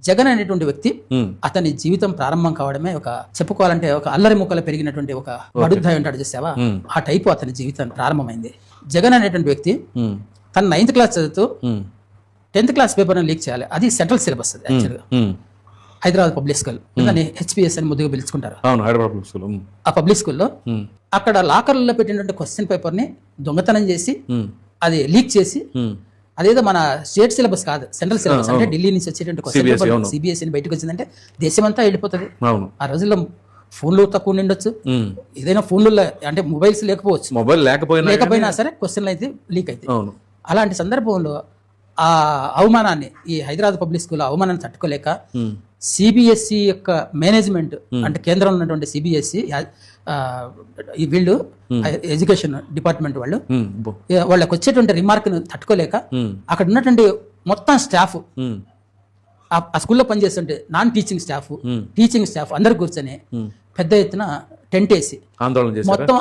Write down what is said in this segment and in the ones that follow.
జగన్ అనేటువంటి వ్యక్తి అతని జీవితం ప్రారంభం కావడమే ఒక చెప్పుకోవాలంటే ఒక అల్లరి ముక్కలు పెరిగినటువంటి ఒక బడుద్దాయి ఉంటాడు చూసావా, ఆ టైపు అతని జీవితం ప్రారంభమైంది. జగన్ అనేటువంటి వ్యక్తి తన 9th క్లాస్ చదువుతూ 10th క్లాస్ పేపర్ లీక్ చేయాలి. అది సెంట్రల్ సిలబస్ అది యాక్చువల్గా. హైదరాబాద్ పబ్లిక్ స్కూల్, దాన్ని హెచ్పిఎస్ అని ముద్దుగా పిలుచుకుంటారు. ఆ పబ్లిక్ స్కూల్లో అక్కడ లాకర్లలో పెట్టినటువంటి క్వశ్చన్ పేపర్ ని దొంగతనం చేసి అది లీక్ చేసి, అదేదో మన స్టేట్ సిలబస్ కాదు, సెంట్రల్ సిలబస్, అంటే ఢిల్లీ నుంచి వచ్చేటువంటి క్వశ్చన్ పేపర్ సిబిఎస్ఈ బయటకు వచ్చిందంటే దేశమంతా వెళ్ళిపోతుంది. ఆ రోజుల్లో ఫోన్లు తక్కువ ఉండొచ్చు, ఏదైనా ఫోన్లు అంటే మొబైల్స్ లేకపోవచ్చు, లేకపోయినా సరే క్వశ్చన్లు అయితే లీక్ అయితే. అలాంటి సందర్భంలో ఆ అవమానాన్ని, ఈ హైదరాబాద్ పబ్లిక్ స్కూల్ అవమానాన్ని తట్టుకోలేక సిబిఎస్ఈ యొక్క మేనేజ్మెంట్, అంటే కేంద్రంలో ఉన్నటువంటి సిబిఎస్ఈ వీళ్ళు ఎడ్యుకేషన్ డిపార్ట్మెంట్ వాళ్ళు వాళ్ళకి వచ్చేటువంటి రిమార్క్ ను తట్టుకోలేక అక్కడ ఉన్నటువంటి మొత్తం స్టాఫ్, ఆ స్కూల్లో పనిచేస్తుంటే non teaching staff, teaching staff అందరు కూర్చొని పెద్ద ఎత్తున టెంట్ వేసి మొత్తం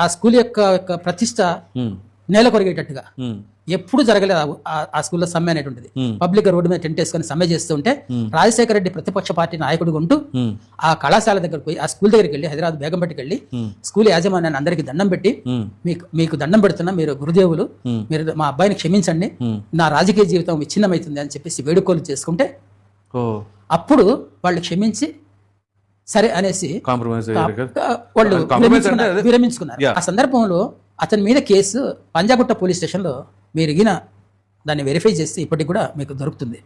ఆ స్కూల్ యొక్క ప్రతిష్ట నేల కొరిగేటట్టుగా, ఎప్పుడు జరగలేదు ఆ స్కూల్లో సమ్మె అనేటువంటిది. పబ్లిక్ రోడ్డు మీద టెంట్ వేసుకొని సమ్మె చేస్తుంటే రాజశేఖర రెడ్డి ప్రతిపక్ష పార్టీ నాయకుడు ఉంటూ ఆ కళాశాల దగ్గరకు పోయి, ఆ స్కూల్ దగ్గరికి వెళ్ళి, హైదరాబాద్ బేగంపేటకి వెళ్ళి స్కూల్ యాజమాన్యాన్ని అందరికీ దండం పెట్టి, మీకు దండం పెడుతున్నా, మీరు గురుదేవులు, మీరు మా అబ్బాయిని క్షమించండి, నా రాజకీయ జీవితం విచ్ఛిన్నమవుతుంది అని చెప్పేసి వేడుకోలు చేసుకుంటే అప్పుడు వాళ్ళు క్షమించి సరే అనేసి వాళ్ళు విరమించుకున్నారు. ఆ సందర్భంలో అతని మీద కేసు పంజాగుట్ట పోలీస్ స్టేషన్లో మీరు దాన్ని వెరిఫై చేస్తే ఇప్పటికి కూడా మీకు దొరుకుతుంది.